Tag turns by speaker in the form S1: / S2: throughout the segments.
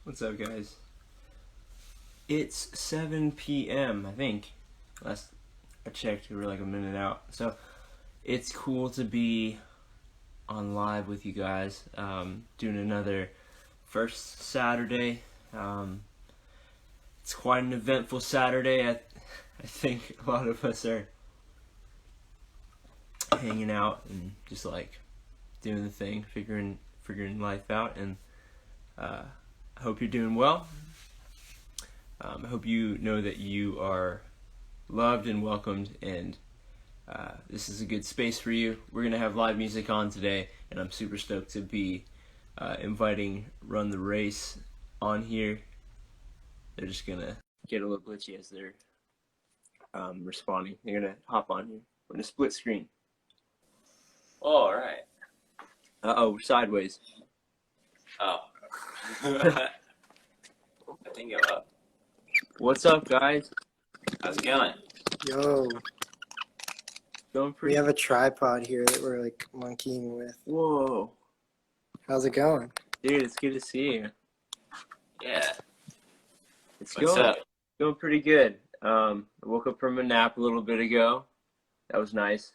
S1: What's up, guys? It's 7 p.m., I think. Last I checked, we were like a minute out. So it's cool to be on live with you guys, doing another first Saturday. It's quite an eventful Saturday. I think a lot of us are hanging out and just like doing the thing, figuring life out, and I hope you're doing well. I hope you know that you are loved and welcomed, and this is a good space for you. We're going to have live music on today, and I'm super stoked to be inviting Run the Race on here. They're just going to get a little glitchy as they're responding. They're going to hop on here. We're going to split screen.
S2: Oh, all right.
S1: Uh-oh, we're sideways.
S2: Oh. I think go up.
S1: What's up, guys?
S2: How's it going?
S3: Yo,
S1: Going
S3: we
S1: pretty...
S3: have a tripod here that we're like monkeying with.
S1: Whoa.
S3: How's it going?
S1: Dude, it's good to see you.
S2: Yeah.
S1: It's
S2: What's
S1: going.
S2: up?
S1: Going pretty good. I woke up from a nap a little bit ago. That was nice.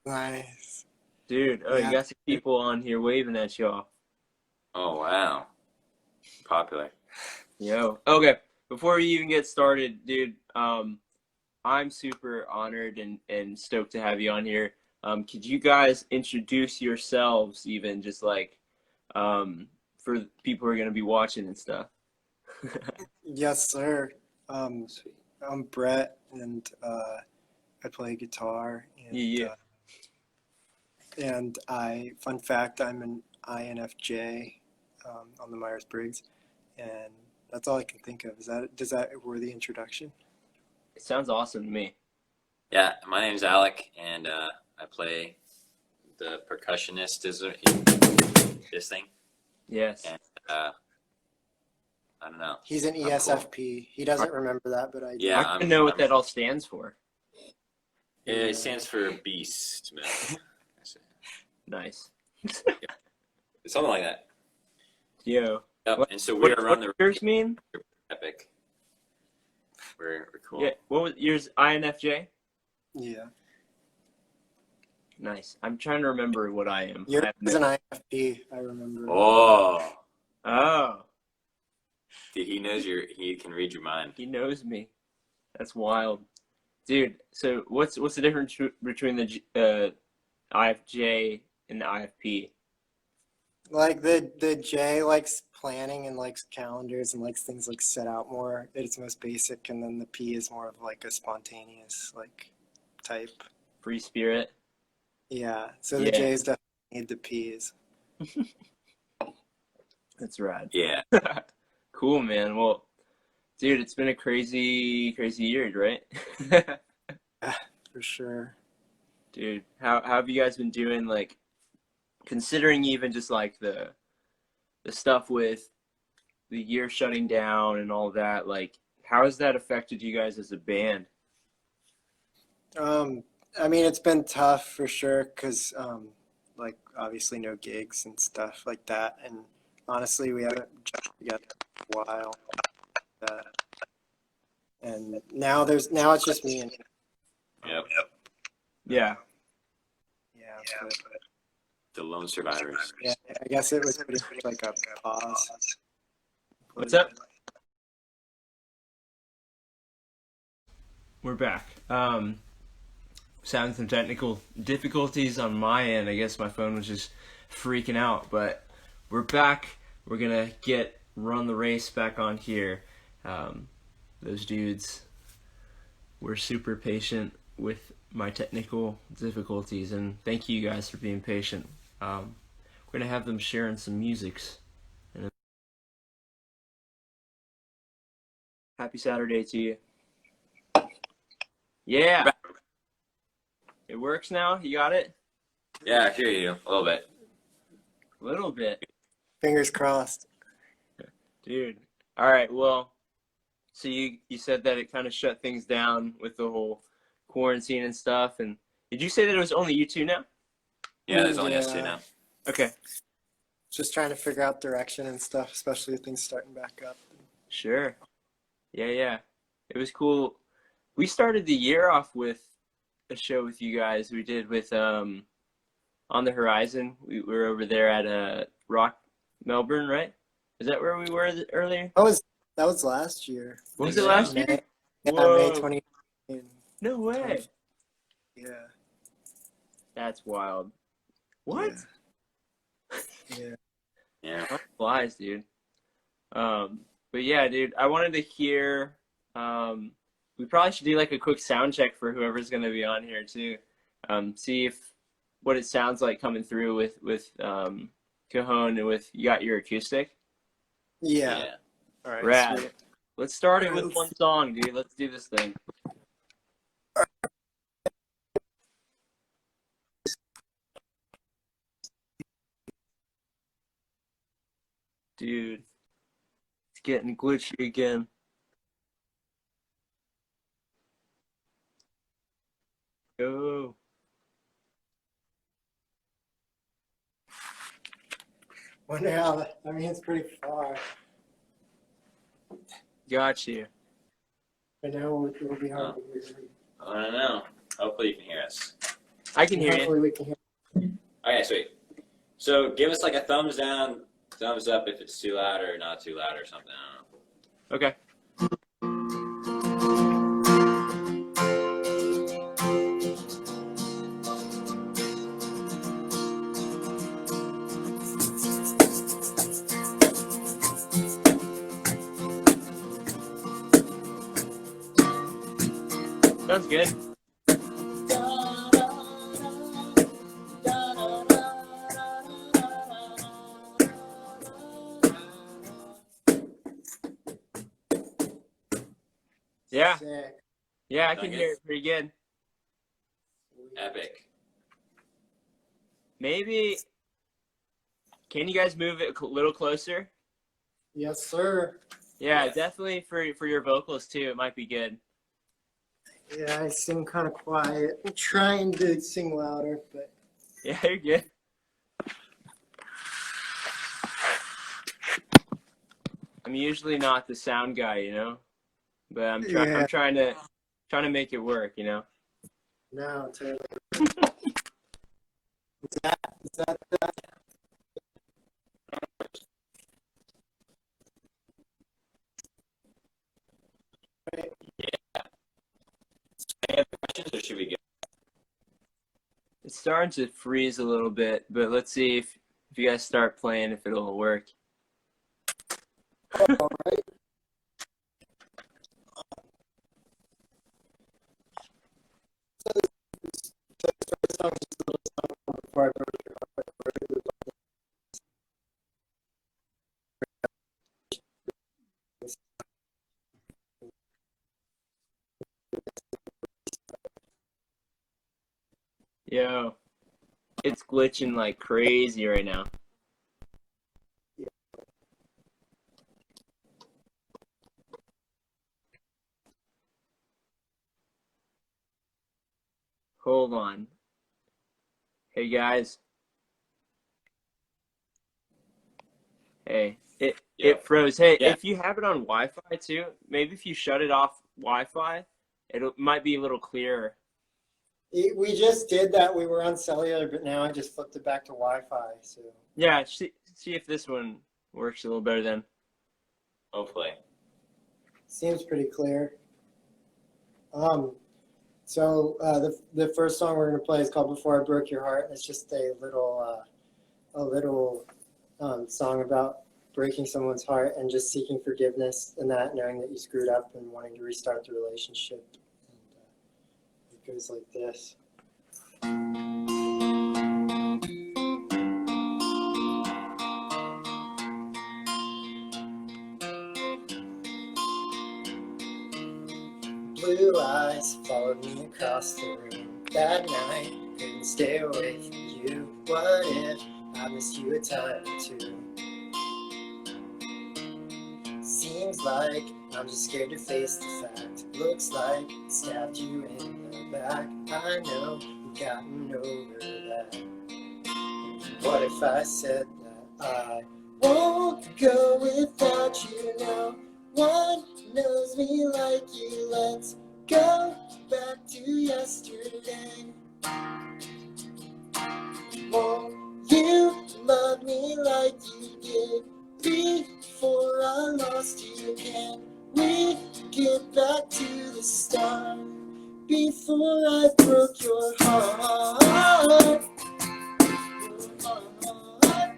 S3: Nice.
S1: Dude, oh,
S3: Yeah.
S1: you got some people on here waving at y'all.
S2: Oh, wow. Popular.
S1: Yo. Okay, before we even get started, dude, I'm super honored and stoked to have you on here. Could you guys introduce yourselves even just like for people who are going to be watching and stuff?
S3: Yes, sir. I'm Brett, and I play guitar. And,
S1: Yeah.
S3: and fun fact, I'm an INFJ on the Myers-Briggs, and that's all I can think of. Does that worthy introduction?
S1: It sounds awesome to me.
S2: Yeah, my name's Alec, and I play the percussionist. Is this thing?
S1: Yes.
S2: And I don't know.
S3: He's an
S2: I'm cool.
S3: ESFP. He doesn't remember that, but I do.
S2: Yeah,
S1: I don't know what that all stands for.
S2: It stands for beast, man.
S1: Nice.
S2: Something like that.
S1: Yo.
S2: Yep.
S1: What-
S2: And so we are
S1: What
S2: Run
S1: does
S2: the
S1: yours mean?
S2: Epic. We're cool.
S1: Yeah. What was yours? INFJ?
S3: Yeah.
S1: Nice. I'm trying to remember what I am.
S3: Yours
S1: I have
S3: is
S1: no-
S3: an INFP, I remember.
S2: Oh,
S1: Oh,
S2: dude, he can read your mind.
S1: he knows me. That's wild, dude. So what's the difference between the IFJ and the IFP?
S3: Like the J likes planning and likes calendars and likes things like set out more at its most basic, and then the P is more of like a spontaneous like type.
S1: Free spirit.
S3: Yeah. So the
S1: Yeah.
S3: J's definitely need the P's.
S1: That's rad.
S2: Yeah.
S1: Cool, man. Well, dude, it's been a crazy year, right?
S3: For sure.
S1: Dude, how have you guys been doing? Like, considering even just like the stuff with the year shutting down and all that, like, how has that affected you guys as a band?
S3: I mean, it's been tough for sure because like obviously no gigs and stuff like that, and honestly we haven't just together for a while. And now it's just me and
S2: Yep.
S1: Yeah.
S3: yeah. But,
S2: The lone survivors.
S3: yeah, I guess it was pretty much like a pause.
S1: What's up? We're back. Having some technical difficulties on my end. I guess my phone was just freaking out, but we're back. We're gonna get Run the Race back on here. Those dudes were super patient with my technical difficulties, and thank you guys for being patient. We're gonna have them sharing some musics. Happy Saturday to you. Yeah. It works now? You got it?
S2: Yeah, I hear you a little bit.
S1: A little bit.
S3: Fingers crossed.
S1: Dude. All right, well, so you said that it kind of shut things down with the whole quarantine and stuff, and did you say that it was only you two now?
S2: Yeah, there's only us two
S3: Yeah.
S2: now.
S1: Okay.
S3: Just trying to figure out direction and stuff, especially with things starting back up.
S1: Sure. Yeah. It was cool. We started the year off with a show with you guys. We did with On the Horizon. We were over there at Rock Melbourne, right? Is that where we were earlier?
S3: That was last year.
S1: Was it last year?
S3: May, yeah,
S1: Whoa.
S3: May 2018.
S1: No way.
S3: Yeah.
S1: That's wild. What?
S3: Yeah.
S2: Yeah.
S1: Time flies, dude. But yeah, dude, I wanted to hear. We probably should do like a quick sound check for whoever's gonna be on here too. See if what it sounds like coming through with Cajon and with you got your acoustic.
S3: Yeah. All right.
S1: Rad.
S3: Sweet.
S1: Let's start it with one song, dude. Let's do this thing. Dude, it's getting glitchy again. Go.
S3: Wonder how that, I mean, it's pretty far.
S1: Got you.
S3: I know it'll be hard to hear.
S2: I don't know. Hopefully you can hear us.
S1: I can hear you.
S3: Hopefully we can hear.
S2: Okay, sweet. So give us like a thumbs down, thumbs up if it's too loud or not too loud or something. I don't know.
S1: Okay. Sounds good. Yeah,
S3: Sick.
S1: yeah, I can
S2: Sound
S1: hear
S2: good?
S1: it pretty good.
S2: Epic.
S1: Maybe, can you guys move it a little closer?
S3: Yes, sir.
S1: Yeah,
S2: Yeah.
S1: definitely for your vocals too. It might be good.
S3: Yeah, I sing kind of quiet. I'm trying to sing louder, but
S1: Yeah, you're good. I'm usually not the sound guy, you know, but I'm
S3: Yeah.
S1: I'm trying to make it work, you know.
S3: no, totally. Is that
S2: Any other questions or should we go?
S1: It's starting to freeze a little bit, but let's see if you guys start playing, if it'll work.
S3: all right? Before I broke your heart.
S1: Yo, it's glitching like crazy right now. Hold on. Hey guys. Hey,
S2: Yeah.
S1: it froze. Hey,
S2: Yeah.
S1: if you have it on Wi-Fi too, maybe if you shut it off Wi-Fi, it might be a little clearer.
S3: We just did that. We were on cellular, but now I just flipped it back to Wi-Fi. So
S1: Yeah, see if this one works a little better then.
S2: Hopefully.
S3: seems pretty clear. So the first song we're gonna play is called "Before I Broke Your Heart." It's just a little song about breaking someone's heart and just seeking forgiveness and that, knowing that you screwed up and wanting to restart the relationship. And it goes like this. Blue eyes followed me across the room that night. Couldn't stay away from you. What if I missed you a time or two? Seems like I'm just scared to face the fact. Looks like I stabbed you in the back. I know you've gotten over that. What if I said that I won't go without you. No one knows me like you. Let's go back to yesterday. Won't you love me like you did before I lost you? Can we get back to the start before I broke your heart?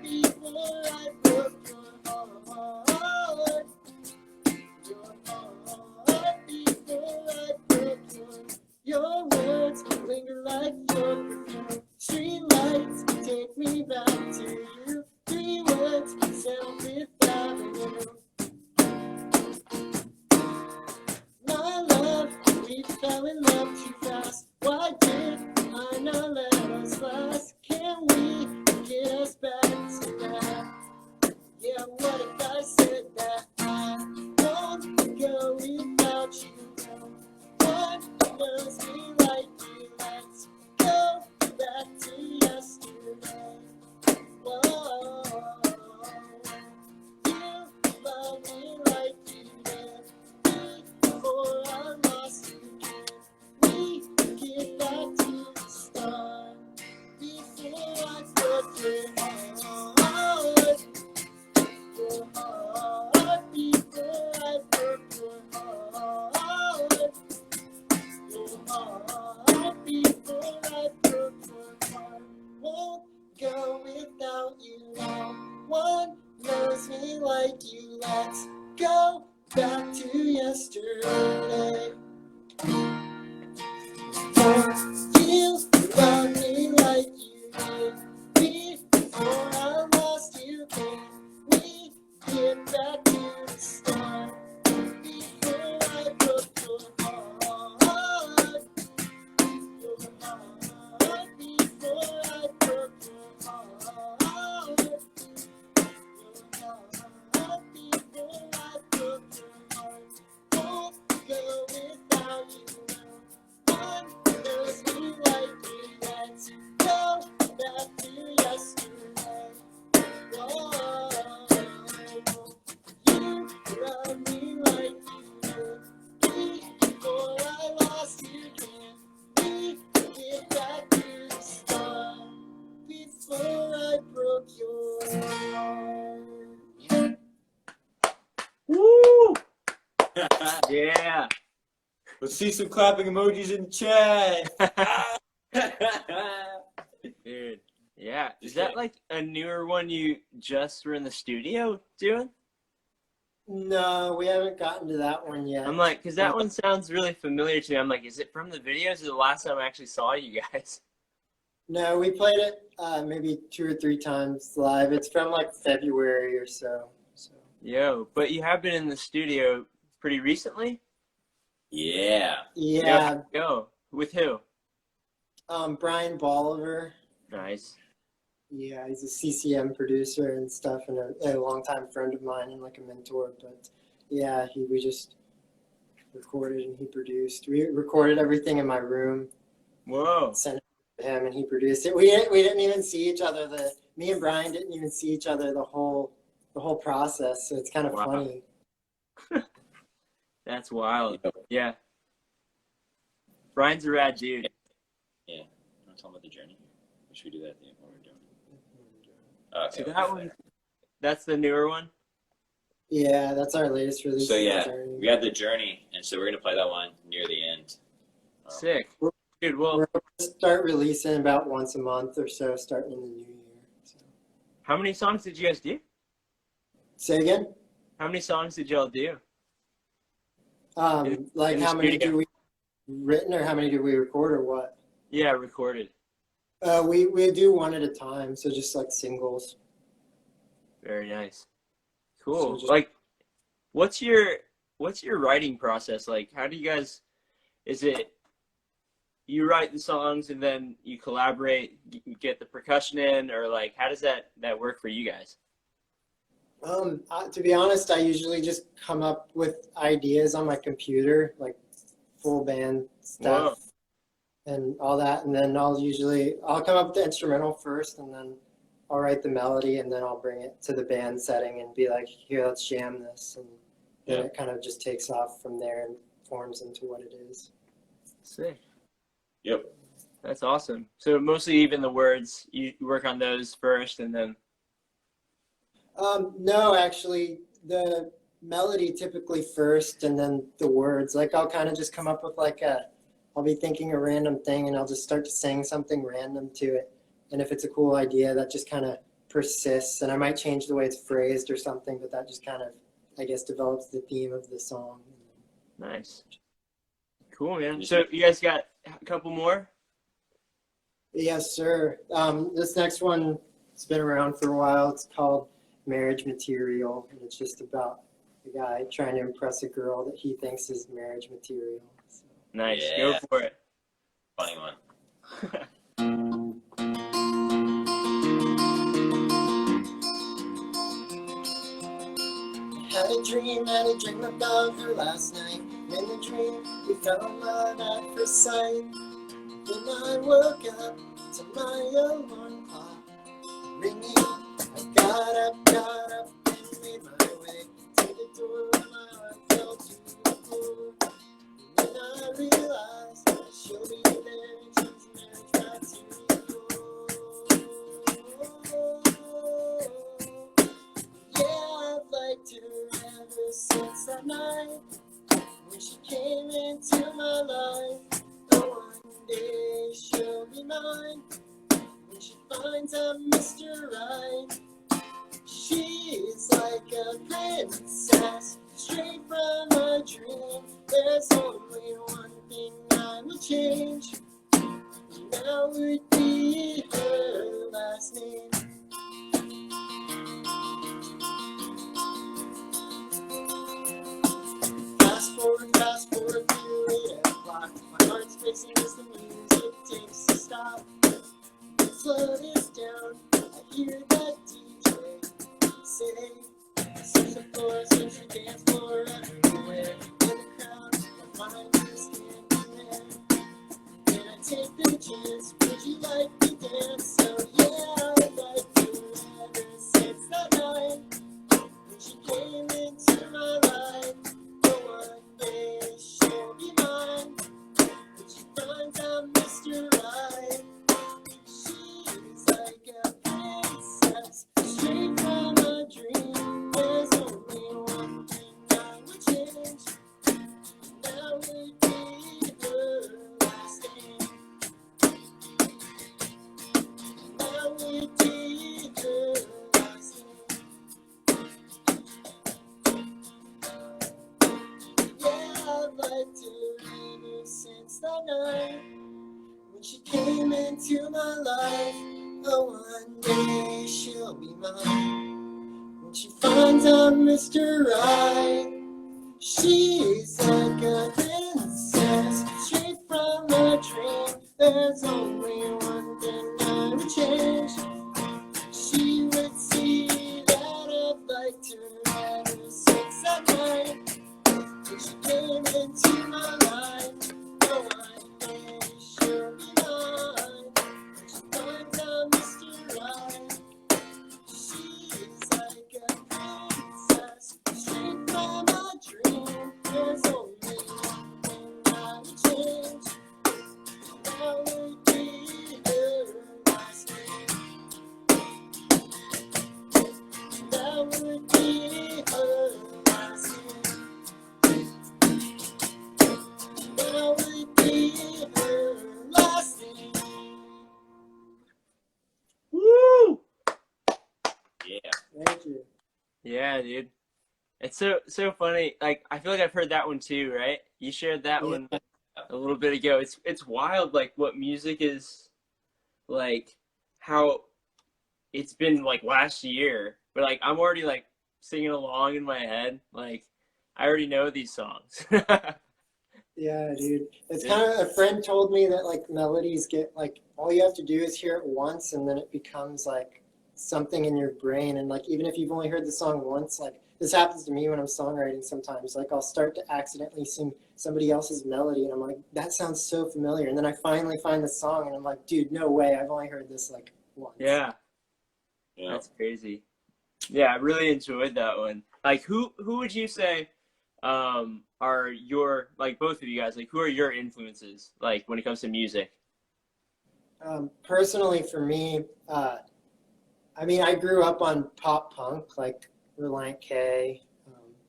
S3: Before I broke your heart. Your heart before I broke your words linger like your perfume. Street lights take me back to you. 3 words said on Fifth Avenue. My love, we fell in love too fast. Why did I not let us last? Can we get us back to that? Yeah, what if I said that I won't go without you? No one knows me like you. Let's go back to yesterday. Whoa, you love me like you did before I lost you. Can we get back to the start before I broke your heart? Your heart before I broke your heart. Your heart before I broke your heart. Won't go without you. No one knows me like you. Let's go back to yesterday. Don't you love me like you did before I lost you? Can we get back to the start before I broke your heart? Your heart before I broke your heart. Your heart before I broke your heart. Won't go without you. No one knows me like you. Let's go back to yesterday. Whoa, you love me like you did before I lost you. Can we get back to the start before I broke your heart?
S1: Woo! Yeah.
S2: Let's see some clapping emojis in the chat.
S1: Dude. Yeah. Is
S2: Just
S1: that
S2: kidding.
S1: like a newer one you just were in the studio doing?
S3: No, we haven't gotten to that one yet.
S1: I'm like, because that one sounds really familiar to me. I'm like, is it from the videos or the last time I actually saw you guys?
S3: No, we played it maybe 2 or 3 times live. It's from like February or so.
S1: Yo, but you have been in the studio pretty recently?
S2: Yeah.
S3: Yeah,
S1: Yo, with who?
S3: Brian Bolivar.
S1: Nice.
S3: Yeah, he's a CCM producer and stuff, and a longtime friend of mine and like a mentor. But yeah, we just recorded and he produced. We recorded everything in my room,
S1: Whoa.
S3: sent it to him, and he produced it. We didn't even see each other. Me and Brian didn't even see each other the whole process. So it's kind of
S1: Wow.
S3: funny.
S1: That's wild. Yeah. Brian's a rad dude.
S2: Yeah. You want to talk about the journey? Or should we do that at the end while we're doing it?
S1: So
S2: Okay.
S1: that one, that's the newer one?
S3: Yeah, that's our latest release.
S2: So yeah,
S3: Journey.
S2: we have the journey, and so we're gonna play that one near the end.
S1: Sick. Dude, well,
S3: We're going to start releasing about once a month or so, starting in the new year. So.
S1: how many songs did you guys do?
S3: Say again?
S1: How many songs did y'all do?
S3: Like
S1: in the
S3: how many
S1: studio.
S3: do we written or how many did we record or what?
S1: Yeah, recorded.
S3: We do one at a time, so just like singles.
S1: Very nice. Cool.
S3: So just-
S1: Like, what's your writing process like? How do you guys? Is it you write the songs and then you collaborate, get the percussion in, or like how does that work for you guys?
S3: To be honest, I usually just come up with ideas on my computer, like full band stuff and all that, and then I'll come up with the instrumental first, and then I'll write the melody and then I'll bring it to the band setting and be like, here, let's jam this. And then it kind of just takes off from there and forms into what it is.
S1: Sick.
S2: Yep.
S1: That's awesome. So mostly even the words, you work on those first and then.
S3: No, actually, the melody typically first and then the words. Like I'll kind of just come up with I'll be thinking a random thing and I'll just start to sing something random to it. And if it's a cool idea, that just kind of persists. And I might change the way it's phrased or something, but that just kind of, I guess, develops the theme of the song.
S1: Nice. Cool, man. So you guys got a couple more?
S3: Yes, sir. This next one, it's been around for a while. It's called Marriage Material. And it's just about a guy trying to impress a girl that he thinks is marriage material. So.
S1: Nice.
S2: Yeah.
S1: Go for it.
S2: Funny one.
S3: Had a dream about her last night. In the dream, we fell in love at first sight. Then I woke up to my alarm clock ringing. I got up, and made my way to the door. My heart fell to the floor. And then I realized that she'll be there. She's marriage material. Yeah, I've liked her ever since that night when she came into my life. Oh, one day she'll be mine when she finds a Mr. Right. She's like a princess straight from a dream. There's only one thing I will change, and that would be her last name. Fast forward to 8 o'clock. My heart's racing as the music takes a stop. The flood is down. I hear that DJ say, search the floor, search the dance floor everywhere. In the crowd, my mind is standing there. Can I take the chance? Would you like to dance? So yeah, I'd like to ever since that night when she came into my life. She'll be mine when she finds out Mr. Right. She's like a princess straight from a dream. There's only one thing I would change, and that would be her last name. And that would be her last name. I've liked her ever since that night when she came into my life. Oh, one day she'll be mine when she finds out Mr. Right. She's like a princess straight from a dream. There's only one thing I would change. She would see that I've liked her ever since that night when she came into my life. Oh, one day she'll be mine when she finds out Mr. Right. She's like a princess straight from a dream. There's only one thing I would change, and that would be her last name. And that would be her last name. That would be her last name.
S1: Woo!
S2: Yeah.
S3: Thank you.
S1: Yeah, dude. It's so funny. Like I feel like I've heard that one too, right? You shared that
S3: Yeah.
S1: one a little bit ago. It's wild like what music is like, how it's been like last year. But like I'm already like singing along in my head. Like I already know these songs.
S3: Yeah, dude. It's
S1: Yeah.
S3: kind of, a friend told me that like melodies get like, all you have to do is hear it once and then it becomes like something in your brain. And like, even if you've only heard the song once, like this happens to me when I'm songwriting sometimes. Like I'll start to accidentally sing somebody else's melody and I'm like, that sounds so familiar. And then I finally find the song and I'm like, dude, no way. I've only heard this like once.
S1: Yeah.
S2: You know?
S1: That's crazy. Yeah, I really enjoyed that one. Like, who would you say are your, like, both of you guys, like, who are your influences, like, when it comes to music?
S3: Personally, for me, I mean, I grew up on pop punk, like Relient K,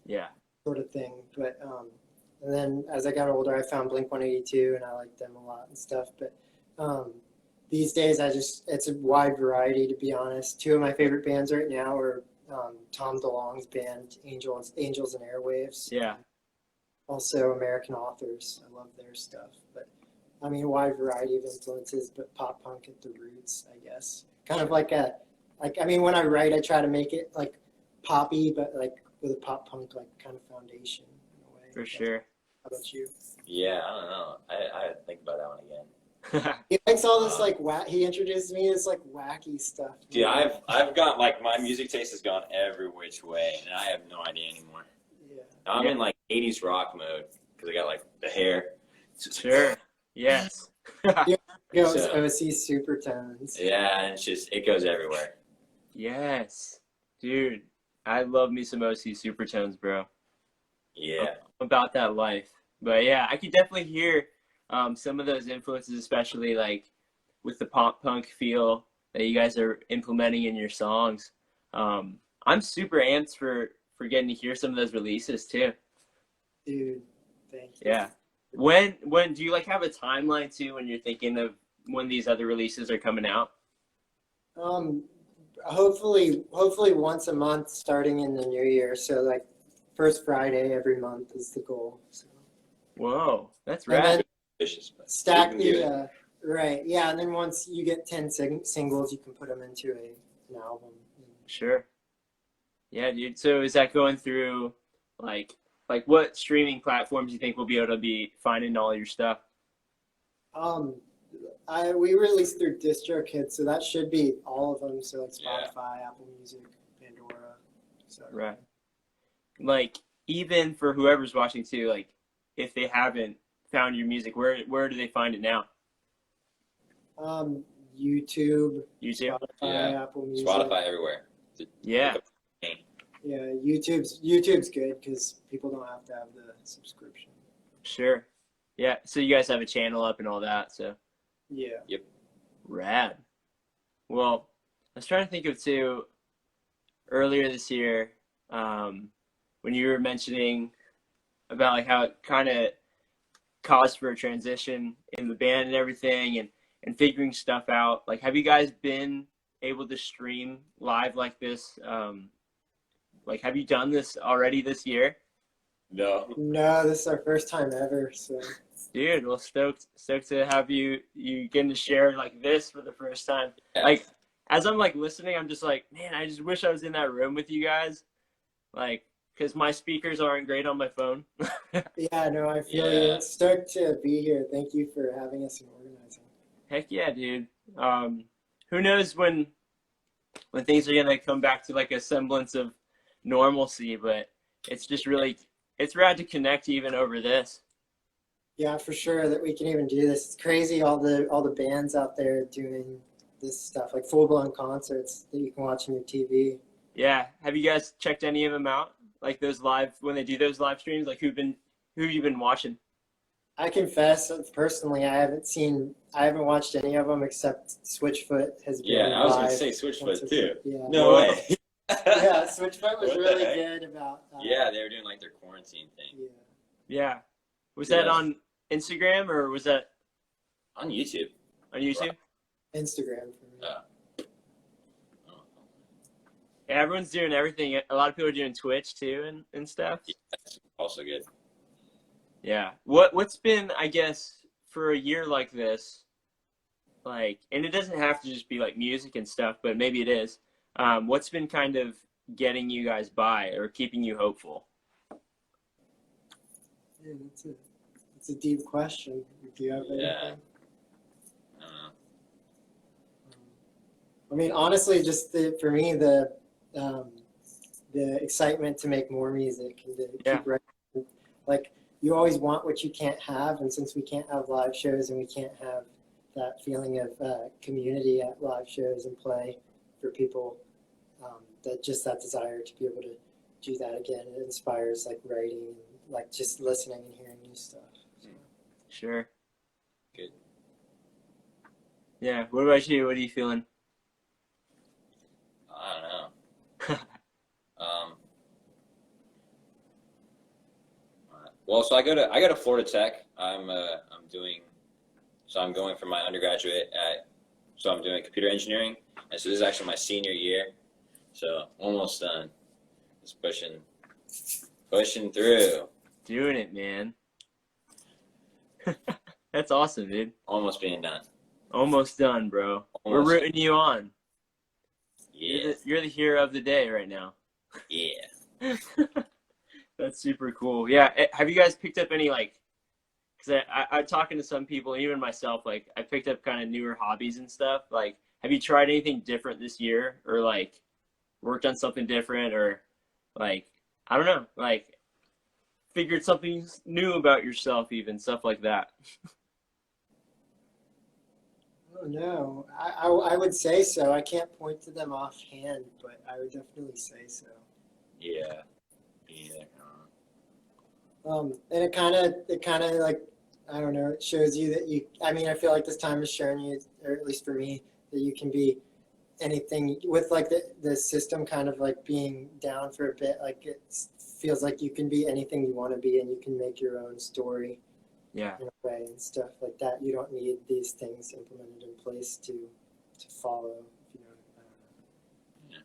S1: Yeah.
S3: sort of thing. But and then as I got older, I found Blink 182, and I liked them a lot and stuff. But these days, it's a wide variety, to be honest. Two of my favorite bands right now are Tom DeLonge's band, Angels and Airwaves.
S1: Yeah.
S3: Also, American Authors. I love their stuff. But I mean, a wide variety of influences, but pop punk at the roots, I guess. Kind of like I mean, when I write, I try to make it like poppy, but like with a pop punk like kind of foundation in a way.
S1: For sure.
S3: How about you?
S2: Yeah, I don't know. I think about that one again.
S3: He likes all this he introduced me to this like wacky stuff.
S2: Dude, I've got like my music taste has gone every which way, and I have no idea anymore.
S3: Yeah.
S2: I'm in like 80s rock mode because I got like the hair.
S1: Sure. Yes.
S3: Goes
S2: So-
S3: OC Supertones.
S2: Yeah, and it goes everywhere.
S1: Yes. Dude, I love me some OC Supertones, bro.
S2: Yeah.
S1: About that life. But yeah, I could definitely hear some of those influences, especially like with the pop punk feel that you guys are implementing in your songs. I'm super amped for getting to hear some of those releases too.
S3: Dude, thank you.
S1: Yeah. When do you like have a timeline too when you're thinking of when these other releases are coming out?
S3: Hopefully once a month starting in the new year. So like first Friday every month is the goal. So.
S1: Whoa, that's
S3: And then
S1: rad.
S2: Vicious, but
S3: stack
S2: we can do it.
S3: right, yeah, and then once you get 10 singles, you can put them into an album.
S1: Sure. Yeah, dude. So is that going through like what streaming platforms you think we'll be able to be finding all your stuff?
S3: We released through DistroKid, so that should be all of them. So like
S2: Yeah.
S3: Spotify, Apple Music, Pandora. So
S1: Right. Like even for whoever's watching too, like if they haven't found your music, where do they find it now?
S3: YouTube,
S1: YouTube?
S3: Spotify,
S2: Yeah.
S3: Apple Music.
S2: Spotify everywhere.
S1: Yeah.
S3: Yeah, YouTube's good because people don't have to have the subscription.
S1: Sure. Yeah. So you guys have a channel up and all that, so
S3: Yeah.
S1: rad. Well, I was trying to think of too earlier this year, when you were mentioning about like how it kind of caused for a transition in the band and everything and figuring stuff out. Like, have you guys been able to stream live like this? Like, have you done this already this year?
S2: No.
S3: No, this is our first time ever. So
S1: Dude, well, stoked to have you getting to share like this for the first time.
S2: Yeah.
S1: Like, as I'm like listening, I'm just like, man, I just wish I was in that room with you guys. Like, because my speakers aren't great on my phone.
S3: yeah, no, I feel
S2: Yeah.
S3: you. Stoked to be here. Thank you for having us and organizing.
S1: Heck yeah, dude. Who knows when things are gonna come back to like a semblance of normalcy, but it's just really, it's rad to connect even over this.
S3: Yeah, for sure that we can even do this. It's crazy all the bands out there doing this stuff, like full blown concerts that you can watch on your TV.
S1: Yeah. Have you guys checked any of them out? Like those live, when they do those live streams, like who you been watching?
S3: I confess, personally, I haven't watched any of them except Switchfoot has been
S2: Yeah, I was gonna
S3: live
S2: say
S3: once or
S2: Switchfoot too.
S3: Yeah.
S2: No way.
S3: Yeah, Switchfoot was
S2: What the
S3: really
S2: heck?
S3: good about.
S2: Yeah, they were doing like their quarantine thing
S3: Yeah.
S1: Yeah. Was that
S2: Yeah.
S1: on Instagram or was that
S2: on YouTube.
S1: on YouTube?
S3: Instagram for me.
S2: Oh.
S1: Yeah, everyone's doing everything. A lot of people are doing Twitch too and stuff.
S2: Yeah, that's also good.
S1: Yeah. What's been, I guess, for a year like this, like, and it doesn't have to just be like music and stuff, but maybe it is. What's been kind of getting you guys by or keeping you hopeful?
S3: Yeah, that's a deep question. Do you have anything?
S2: Yeah. I don't know.
S3: I mean, honestly, just for me, the excitement to make more music and to keep writing. Like, you always want what you can't have, and since we can't have live shows and we can't have that feeling of community at live shows and play for people, that desire to be able to do that again. It inspires like writing and like just listening and hearing new stuff. So.
S1: Sure.
S2: Good.
S1: Yeah. What about you? What are you feeling?
S2: I don't know. Well, so I go to Florida Tech. I'm going for my undergraduate so I'm doing computer engineering, and so this is actually my senior year, so almost done. Just pushing through.
S1: Doing it, man. That's awesome, dude.
S2: Almost being done.
S1: Almost done, bro.
S2: Almost.
S1: We're rooting you on.
S2: Yeah.
S1: You're the hero of the day right now.
S2: Yeah.
S1: That's super cool. Yeah. Have you guys picked up any, like, because I'm talking to some people, even myself, like, I picked up kind of newer hobbies and stuff. Like, have you tried anything different this year, or, like, worked on something different, or, like, I don't know, like, figured something new about yourself, even, stuff like that?
S3: Oh no, I would say so. I can't point to them offhand, but I would definitely say so.
S2: Yeah. Yeah.
S3: And it kind of like, I don't know, it shows you that I mean, I feel like this time has shown you, or at least for me, that you can be anything with like the system kind of like being down for a bit. Like it feels like you can be anything you want to be, and you can make your own story.
S1: Yeah.
S3: In a way and stuff like that. You don't need these things implemented in place to follow. You know, I don't know.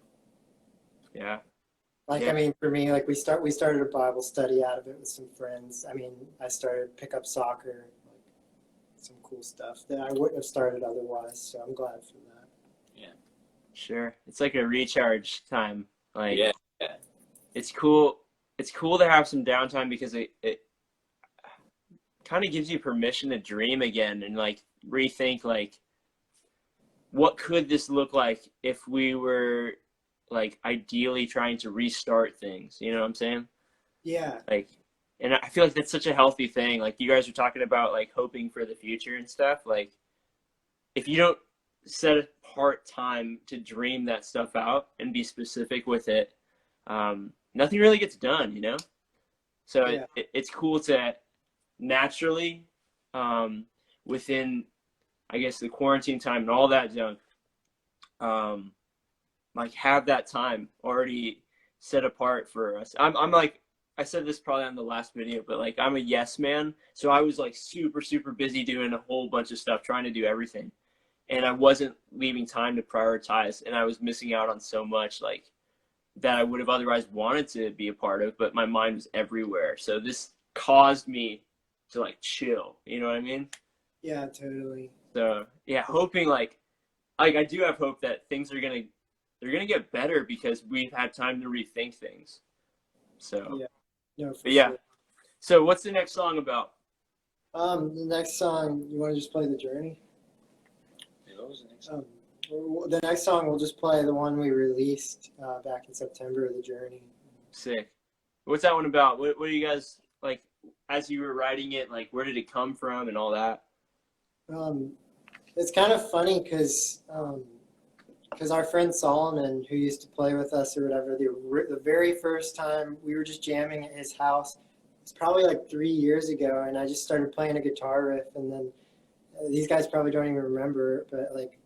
S1: Yeah.
S3: Like,
S1: Yeah.
S3: I mean, for me, like we started a Bible study out of it with some friends. I mean, I started pick up soccer, like some cool stuff that I wouldn't have started otherwise. So I'm glad for that.
S2: Yeah.
S1: Sure. It's like a recharge time. Like,
S2: Yeah.
S1: It's cool. It's cool to have some downtime because it kind of gives you permission to dream again and like rethink like what could this look like if we were like ideally trying to restart things, you know what I'm saying?
S3: Yeah.
S1: Like, and I feel like that's such a healthy thing. Like you guys are talking about like hoping for the future and stuff. Like if you don't set apart time to dream that stuff out and be specific with it, nothing really gets done, you know? So
S3: Yeah.
S1: it's cool to naturally, within, I guess, the quarantine time and all that junk, like have that time already set apart for us. I'm like, I said this probably on the last video, but like I'm a yes man. So I was like super, super busy doing a whole bunch of stuff, trying to do everything. And I wasn't leaving time to prioritize, and I was missing out on so much like that I would have otherwise wanted to be a part of, but my mind was everywhere. So this caused me to like chill, you know what I mean?
S3: Yeah, totally.
S1: So yeah, hoping like I do have hope that things are they're gonna get better because we've had time to rethink things. So
S3: Yeah. No, for
S1: but yeah.
S3: sure.
S1: So what's the next song about?
S3: The next song, you want to just play The Journey?
S2: What was the next one?
S3: The next song, we'll just play the one we released back in September, The Journey.
S1: Sick. What's that one about? What do you guys like as you were writing it? Like, where did it come from and all that?
S3: It's kind of funny because our friend Solomon, who used to play with us or whatever, the very first time we were just jamming at his house, it's probably like 3 years ago, and I just started playing a guitar riff, and then these guys probably don't even remember, but like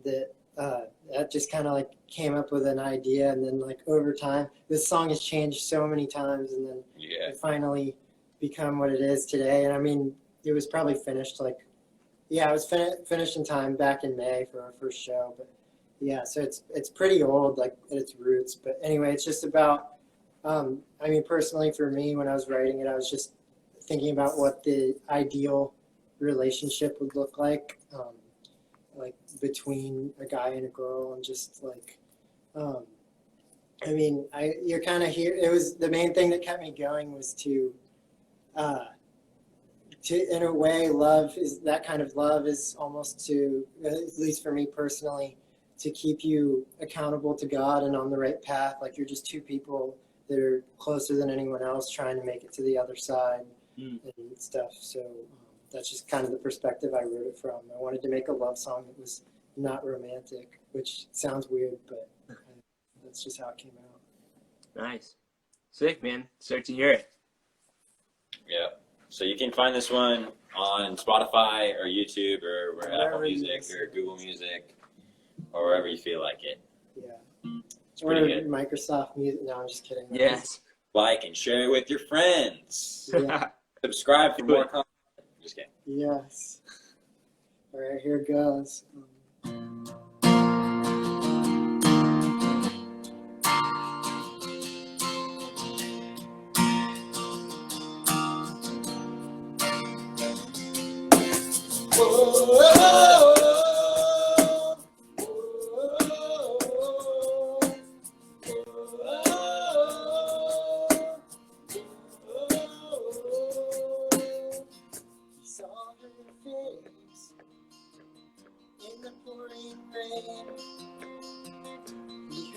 S3: that just kind of like came up with an idea, and then like over time, this song has changed so many times, and then it finally become what it is today. And I mean, it was probably finished like, yeah, it was finished in time back in May for our first show, but yeah, so it's pretty old like at its roots. But anyway, it's just about, I mean, personally for me, when I was writing it, I was just thinking about what the ideal relationship would look like between a guy and a girl, and just like, I mean, you're kind of here. It was the main thing that kept me going was to in a way, love is that kind of love is almost to, at least for me personally, to keep you accountable to God and on the right path. Like you're just two people that are closer than anyone else trying to make it to the other side and stuff. So that's just kind of the perspective I wrote it from. I wanted to make a love song that was not romantic, which sounds weird, but that's just how it came out.
S1: Nice. Sick, man. Start to hear it.
S2: Yeah. So you can find this one on Spotify or YouTube or Apple Music or Google Music or wherever you feel like it.
S3: Yeah.
S2: It's pretty good.
S3: Microsoft Music. No, I'm just kidding.
S1: Yes.
S2: Like and share it with your friends.
S3: Yeah.
S2: Subscribe for more content. Just kidding.
S3: Yes. All right, here it goes.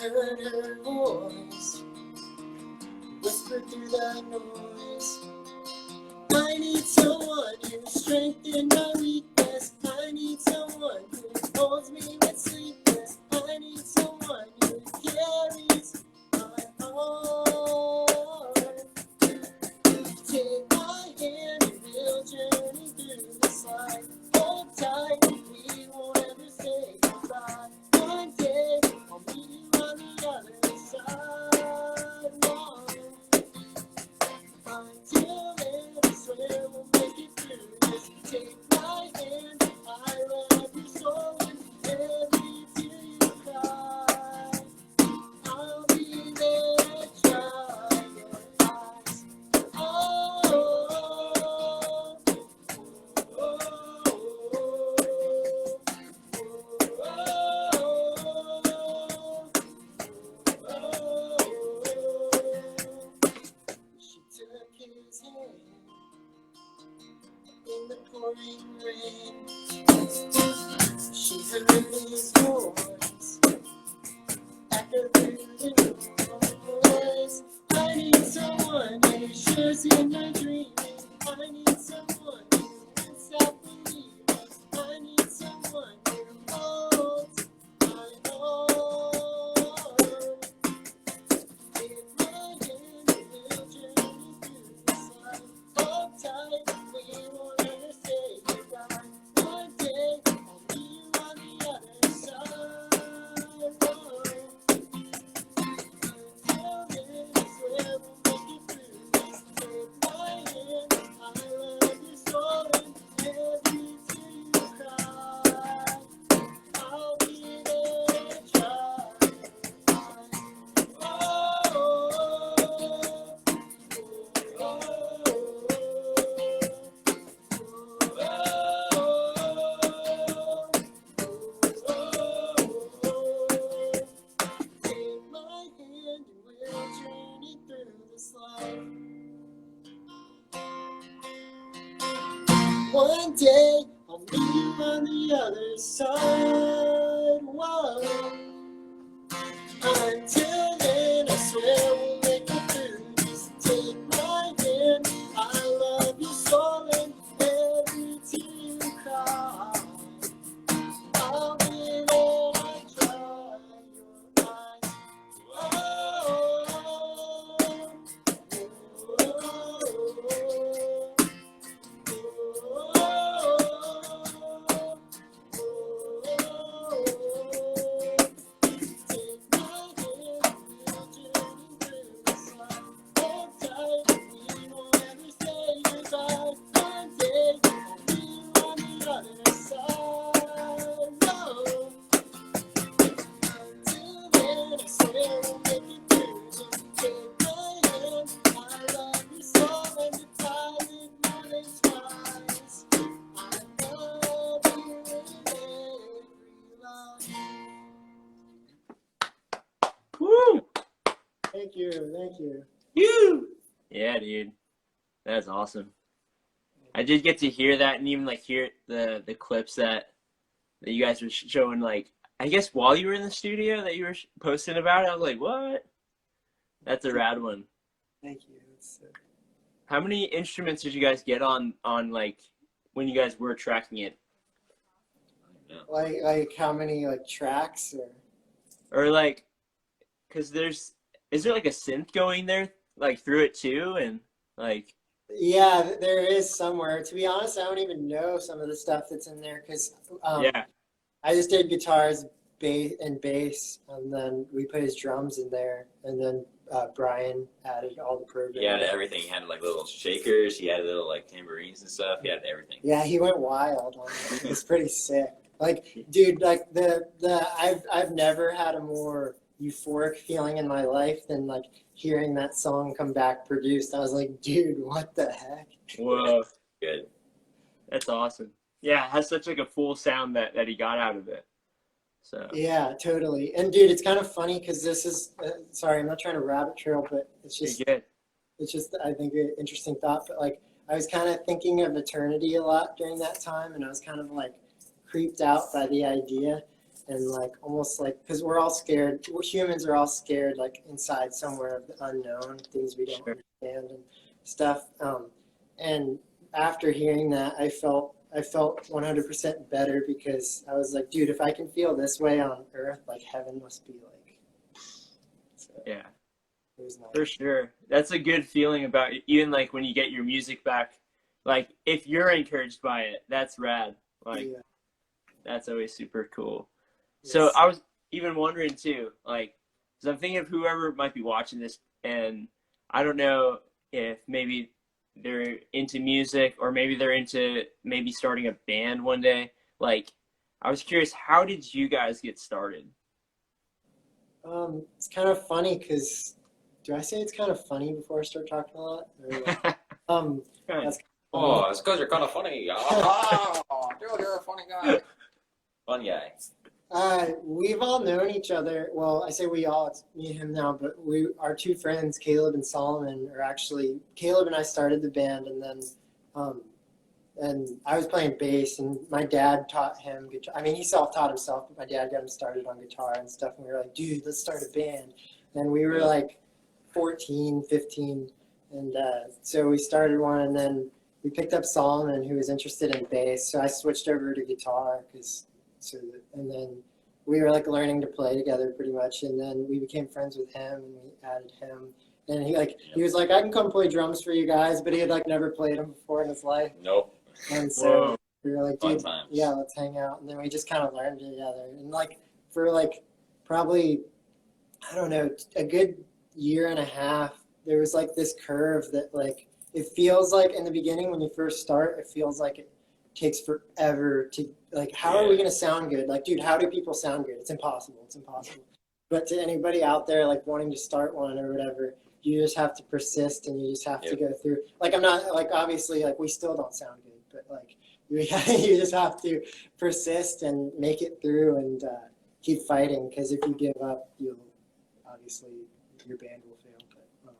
S3: Heard her voice whisper through the noise. I need someone who strengthens my weakness. I need someone who holds me when sleepless. I need someone who carries my heart. Take my hand and we'll journey through this life. Hold tight, we won't ever say goodbye. One day I'll meet you on the other side. Until then, I swear we'll make it through this. Take my hand, I love your soul, and every tear you cry, I'll be there to dry your eyes. Oh, oh, oh, She took his hand in the pouring rain. She heard his voice echo through the noise. I need someone who shares in my dreaming. I need someone who won't stop believing. I need someone who holds my heart. Take my hand and we'll journey through this life. Hold tight, we won't ever say goodbye. One day I'll meet you on the other side. Until then, I swear we'll make it through this. Take my hand, I love your soul, and every tear you cry, I'll be there to dry your eyes. Take my hand and we'll journey through this life. One day I'll meet you on the other side. Whoa. Until then, I swear we'll make it through this. Take my hand, I love your soul, and every tear you cry, I'll be there to dry your eyes. Oh, take my hand, we'll journey through this life. Hold tight, we won't ever say goodbye. One day I'll meet you on the other side. No. Until then, I swear we'll make it through this. Take my hand, I love your soul, and the tide in my veins rise. I love you in every line.
S1: Woo!
S3: Thank you, thank you.
S1: You! Yeah, dude. That's awesome. I did get to hear that and even like hear the clips that you guys were showing, like, I guess while you were in the studio that you were posting about it. I was like, what? That's a rad one.
S3: Thank you. It's,
S1: How many instruments did you guys get on like when you guys were tracking it?
S3: like how many like tracks or?
S1: Or like, because is there like a synth going there like through it too, and like
S3: Yeah, there is somewhere. To be honest, I don't even know some of the stuff that's in there because
S1: yeah,
S3: I just did guitars, bass, and then we put his drums in there, and then Brian added all the programming.
S2: He had everything. He had like little shakers. He had little like tambourines and stuff. He had everything.
S3: Yeah, he went wild on it. It's pretty sick. Like, dude, like I've never had a more euphoric feeling in my life than like hearing that song come back produced. I was like, dude, what the heck?
S1: whoa,
S2: Good.
S1: that's awesome. Yeah, it has such like a full sound that he got out of it. So
S3: Yeah, totally. And dude, it's kind of funny because this is sorry, I'm not trying to rabbit trail, but it's
S1: you're
S3: just
S1: good.
S3: I think an interesting thought. But like I was kind of thinking of eternity a lot during that time, and I was kind of like creeped out by the idea, and like almost like because we're all scared. Humans are all scared, like inside somewhere of the unknown, things we don't
S1: Sure.
S3: understand and stuff. And after hearing that, I felt 100% better because I was like, dude, if I can feel this way on Earth, like heaven must be like. So
S1: Yeah.
S3: it was nice.
S1: For sure. That's a good feeling about even like when you get your music back. Like if you're encouraged by it, that's rad. Like
S3: Yeah.
S1: that's always super cool. So
S3: Yes.
S1: I was even wondering too, like, because I'm thinking of whoever might be watching this, and I don't know if maybe they're into music or maybe they're into maybe starting a band one day. Like, I was curious, how did you guys get started?
S3: It's kind of funny because, do I say it's kind of funny before I start talking a lot? Or like, that's
S2: Oh, it's because you're kind of funny. Oh, dude, you're a funny guy. Fun guy.
S3: we've all known each other. Well, I say we all, it's me and him now, but our two friends, Caleb and Solomon, are actually, Caleb and I started the band, and then, and I was playing bass, and my dad taught him guitar. I mean, he self-taught himself, but my dad got him started on guitar and stuff, and we were like, dude, let's start a band. And we were like 14, 15, and so we started one, and then we picked up Solomon, who was interested in bass, so I switched over to guitar, and then we were like learning to play together pretty much, and then we became friends with him, and we added him. And he was like, I can come play drums for you guys, but he had like never played them before in his life.
S2: Nope.
S3: And so
S1: Whoa.
S3: we were like,
S2: Fun
S3: dude,
S2: times.
S3: yeah, let's hang out. And then we just kind of learned together. And like for like probably, I don't know, a good year and a half, there was like this curve that like, it feels like in the beginning when you first start, it feels like it takes forever to like, how are we going to sound good? Like, dude, how do people sound good? It's impossible. It's impossible. But to anybody out there like wanting to start one or whatever, you just have to persist and you just have to go through. Like, I'm not like, obviously like we still don't sound good, but like you just have to persist and make it through and keep fighting. Because if you give up, you'll obviously your band will fail. But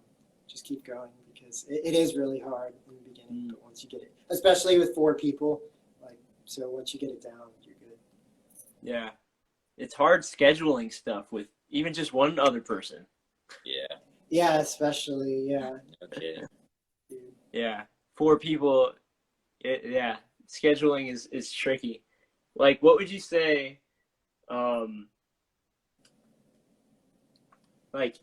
S3: just keep going because it is really hard in the beginning. But once you get it, especially with 4 people, like so once you get it down, you're good.
S1: Yeah. It's hard scheduling stuff with even just one other person.
S2: Yeah.
S3: Yeah, especially yeah.
S2: Okay.
S1: Yeah. 4 people, yeah. Scheduling is tricky. Like, what would you say, like,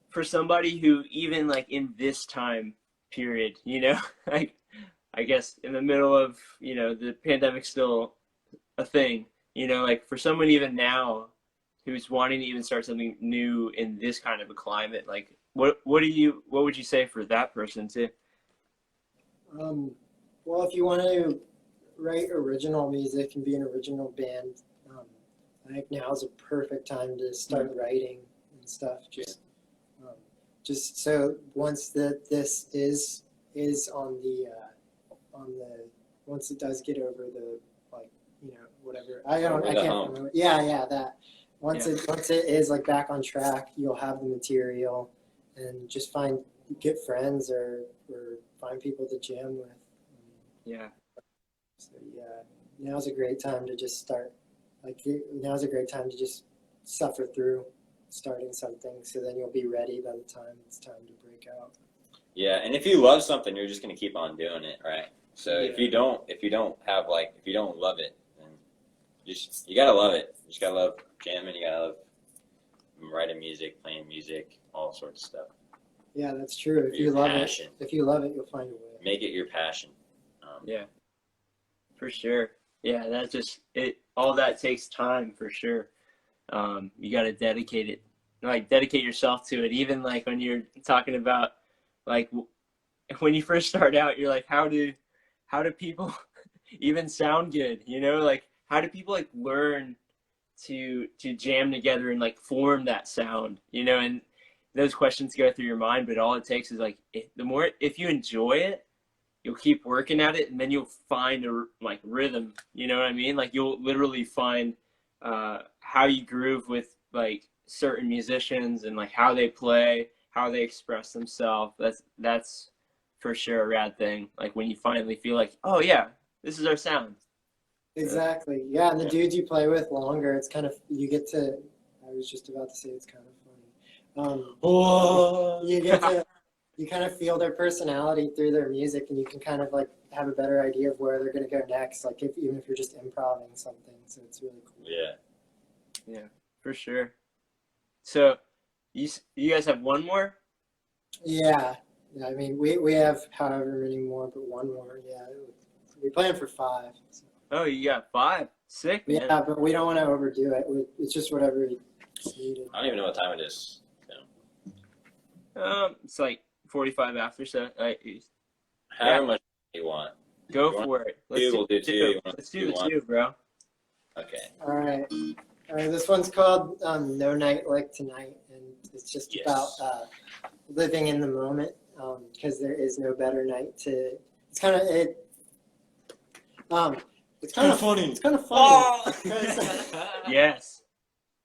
S1: for somebody who even like in this time period, you know, like, I guess in the middle of, you know, the pandemic's still a thing, you know, like for someone even now who's wanting to even start something new in this kind of a climate, like what would you say for that person too?
S3: Well, if you want to write original music and be an original band, I think now is a perfect time to start writing and stuff. Just so once this is on the once it does get over the like whatever I can't remember. Yeah, that once it is like back on track, you'll have the material and just get friends or find people to jam with.
S1: Yeah.
S3: So yeah, now's a great time to just start. Now's a great time to just suffer through starting something. So then you'll be ready by the time it's time to break out.
S2: Yeah, and if you love something, you're just gonna keep on doing it, right? So if you don't love it, then you gotta love it. You just gotta love jamming. You gotta love writing music, playing music, all sorts of stuff.
S3: Yeah, that's true. If
S2: Your
S3: you love
S2: passion.
S3: it, you'll find a way.
S2: Make it your passion.
S1: Yeah, for sure. Yeah, that's just it. All that takes time for sure. You got to dedicate yourself to it. Even like when you're talking about like when you first start out, you're like, how do people even sound good? You know, like how do people like learn to jam together and like form that sound? You know, and those questions go through your mind, but all it takes is like if you enjoy it, you'll keep working at it, and then you'll find a like rhythm. You know what I mean? Like you'll literally find how you groove with like certain musicians and like how they play, how they express themselves. That's for sure a rad thing. Like when you finally feel like, oh yeah, this is our sound.
S3: Exactly. Yeah, and the dudes you play with longer, it's kind of I was just about to say it's kind of funny. You kind of feel their personality through their music, and you can kind of like have a better idea of where they're going to go next. Like even if you're just improvising something, so it's really cool.
S2: Yeah,
S1: for sure. So you guys have one more?
S3: Yeah. I mean, we have however many more, but one more. Yeah, we plan for 5. So.
S1: Oh, you got 5? Sick, man.
S3: Yeah, but we don't want to overdo it. It's just whatever is needed.
S2: I don't even know what time it is.
S1: It's like 45 after, so
S2: However much you want.
S1: Go for it.
S2: We'll do 2.
S1: Let's do the 2, bro.
S2: Okay.
S3: All right. This one's called No Night Like Tonight, and it's just about living in the moment, because there is no better night to. It's kind of funny. It's kind of funny.
S1: Yes.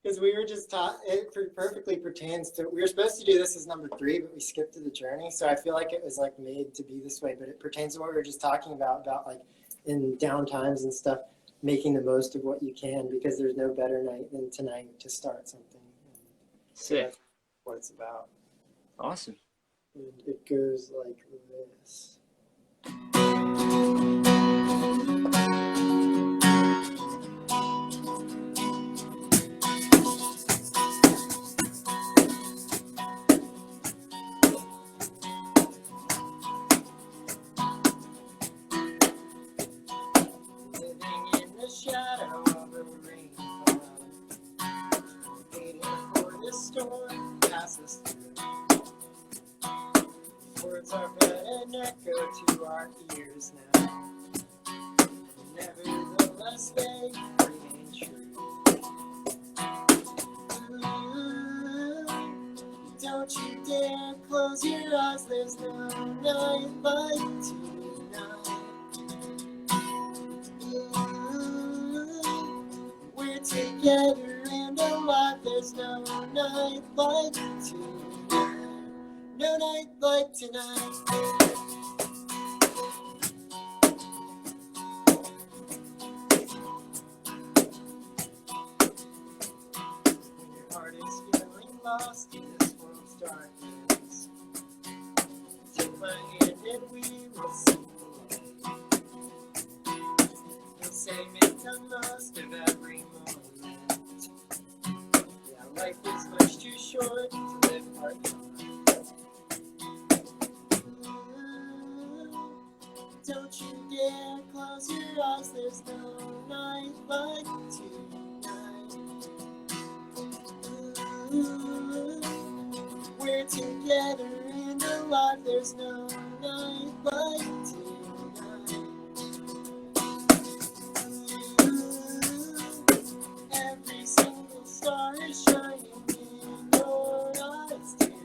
S3: Because we were just taught, it perfectly pertains to, we were supposed to do this as number 3, but we skipped to the journey. So I feel like it was like made to be this way, but it pertains to what we were just talking about like in down times and stuff, making the most of what you can, because there's no better night than tonight to start something.
S1: Sick.
S3: That's what it's about.
S1: Awesome.
S3: And it goes like this. Shadow of a rain cloud, waiting for the storm to pass us through. Words are but an echo to our ears now. Nevertheless, they remain true. Don't you dare close your eyes. There's no night like tonight. Together and alive, there's no night like tonight. No night like tonight. When your heart is feeling lost in this world's darkness, take my hand and we will sing away. We'll say make the most of every moment. Life is much too short to live part-time. Don't you dare close your eyes. There's no night like tonight. We're together and alive. There's no night like tonight. Every single star is shining in your eyes tonight.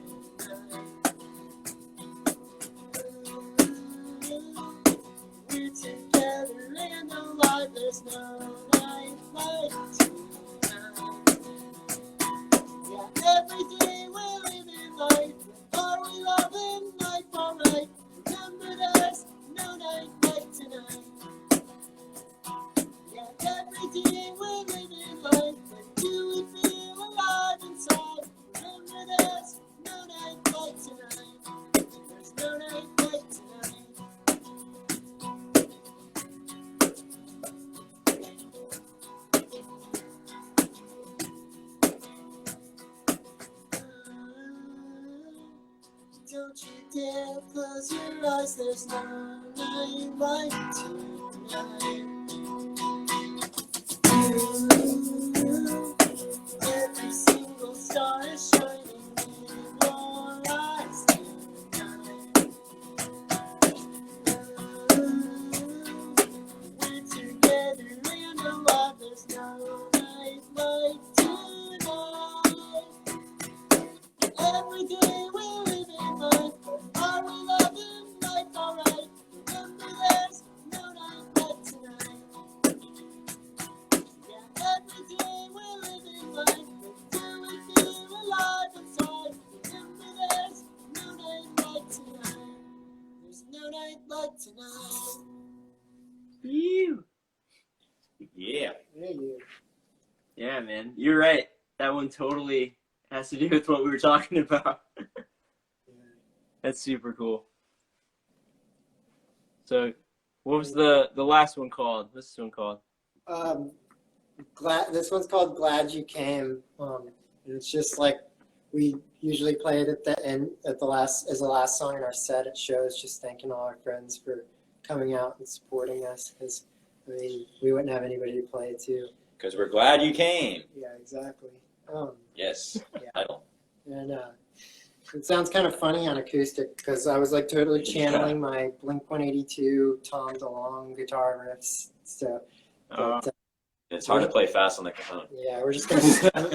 S3: We're together and alive. There's no night like tonight. Yeah, every day we're living life. Are we loving life alright? Remember this. don't you dare close your eyes, there's no night like tonight. Every single star is shining in your eyes tonight. We're together and alive, there's no night like tonight. Every day we're living life, but are we loving life alright? Remember there's no night like tonight. Yeah, every day we're living life, but do we feel alive inside? Remember there's no night like tonight. There's no night like tonight.
S1: You.
S2: Yeah.
S3: Hey, you.
S1: Yeah, man. You're right. That one totally has to do with what we were talking about. That's super cool. So, what was the last one called? What's this one called?
S3: This one's called Glad You Came. And it's just like we usually play it at the end, as the last song in our set at shows, just thanking all our friends for coming out and supporting us. Because I mean, we wouldn't have anybody to play it to.
S2: Because we're glad you came.
S3: Yeah, exactly.
S2: Yes.
S3: Yeah.
S2: Title.
S3: And it sounds kind of funny on acoustic because I was like totally channeling my Blink-182 Tom DeLonge guitar riffs. So but,
S2: It's hard to play fast on the cajon.
S3: yeah, we're just gonna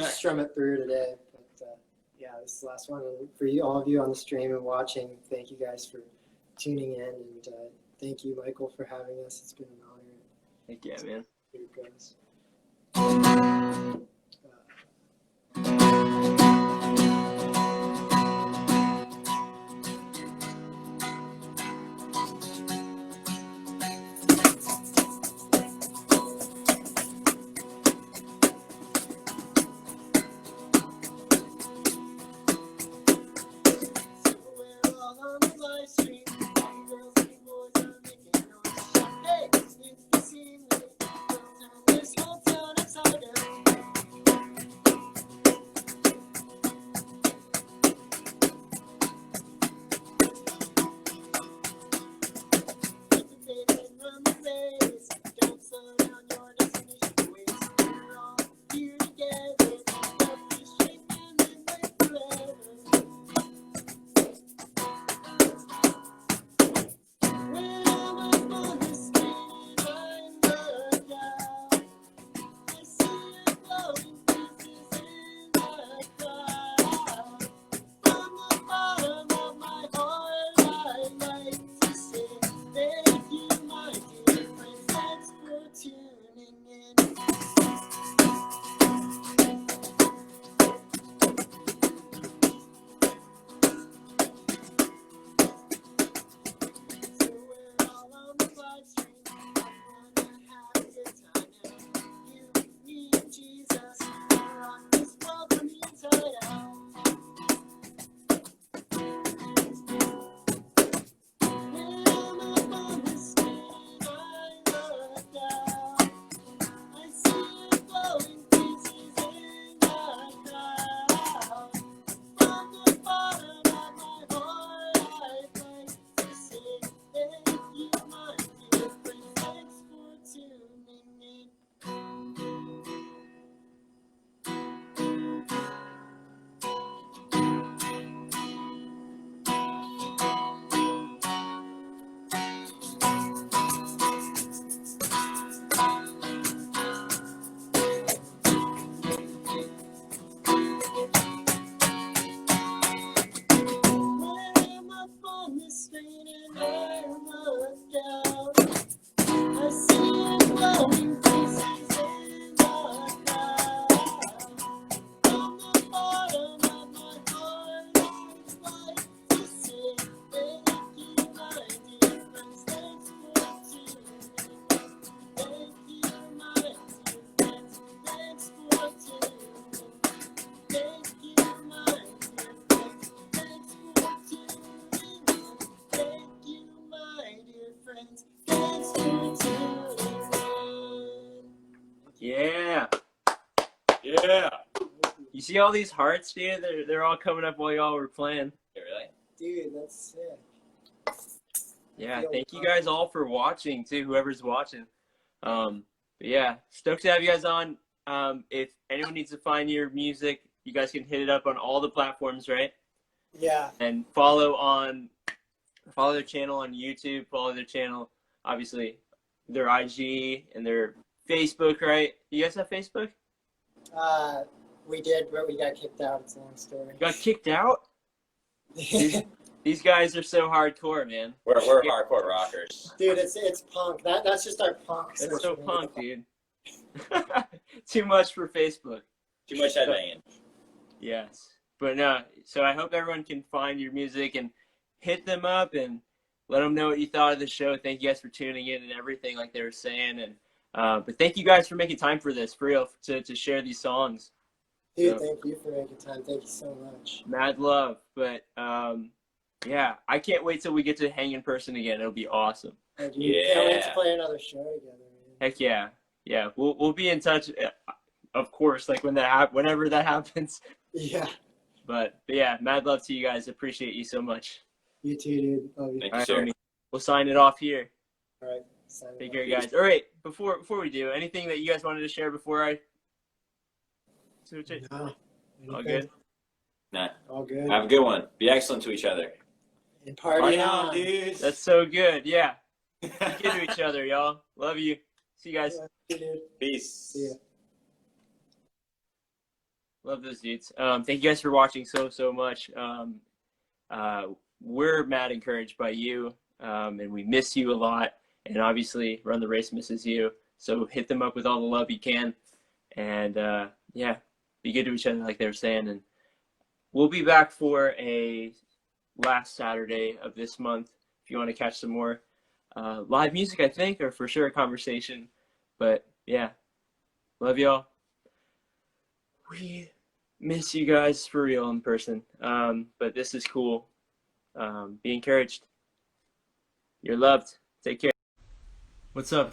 S3: strum it through today. But yeah, this is the last one. And for you, all of you on the stream and watching, thank you guys for tuning in, and thank you, Michael, for having us. It's been an honor.
S1: Heck yeah, man.
S3: Here it goes.
S1: Yeah.
S2: Yeah.
S1: You see all these hearts, dude? They're all coming up while y'all were playing.
S2: Yeah, really?
S3: dude, that's sick.
S1: Yeah, thank you guys all for watching too, whoever's watching. But yeah, stoked to have you guys on. If anyone needs to find your music, you guys can hit it up on all the platforms, right?
S3: Yeah.
S1: And follow their channel on YouTube, follow their channel, obviously their IG and their Facebook, right? You guys have Facebook?
S3: We did, but we got kicked out. It's a long story.
S1: You got kicked out? These guys are so hardcore, man.
S2: We're hardcore rockers.
S3: Dude, it's punk. That's just our punk.
S1: That's so
S3: social media.
S1: punk, dude. Too much for Facebook.
S2: Too much headbanging.
S1: Yes. But no, so I hope everyone can find your music and hit them up and let them know what you thought of the show. Thank you guys for tuning in and everything, like they were saying. And but thank you guys for making time for this, for real, to share these songs.
S3: Dude,
S1: So,
S3: thank you for making time. Thank you so much.
S1: mad love. But yeah, I can't wait till we get to hang in person again. It'll be awesome.
S3: Can't wait to
S2: Yeah.
S3: play another show together, man.
S1: Heck yeah. Yeah, we'll be in touch, of course, like whenever that happens.
S3: Yeah.
S1: But yeah, mad love to you guys. Appreciate you so much.
S3: You too, dude. Love you.
S2: Thank
S1: All
S2: you,
S1: right,
S2: sir.
S1: Ernie, we'll sign it off here.
S3: All right. Sign it
S1: Take
S3: off.
S1: care, guys. All right, before we do, anything that you guys wanted to share before I switch it?
S3: No.
S1: All
S3: Anything?
S1: good?
S2: Nah.
S3: All good.
S2: Have a good one. Be excellent to each other.
S3: And party
S2: on,
S3: on.
S2: dudes.
S1: That's so good. Yeah. Be good to each other, y'all. Love you. See you guys.
S3: Yeah, dude.
S2: Peace.
S3: See ya.
S1: Love those dudes. Thank you guys for watching so much. We're mad encouraged by you, and we miss you a lot. And obviously, Run the Race misses you. So hit them up with all the love you can, and yeah, be good to each other, like they were saying. And we'll be back for a last Saturday of this month if you want to catch some more live music, I think, or for sure a conversation. But yeah, love y'all. We miss you guys for real in person. But this is cool. Be encouraged. You're loved. Take care. What's up, guys?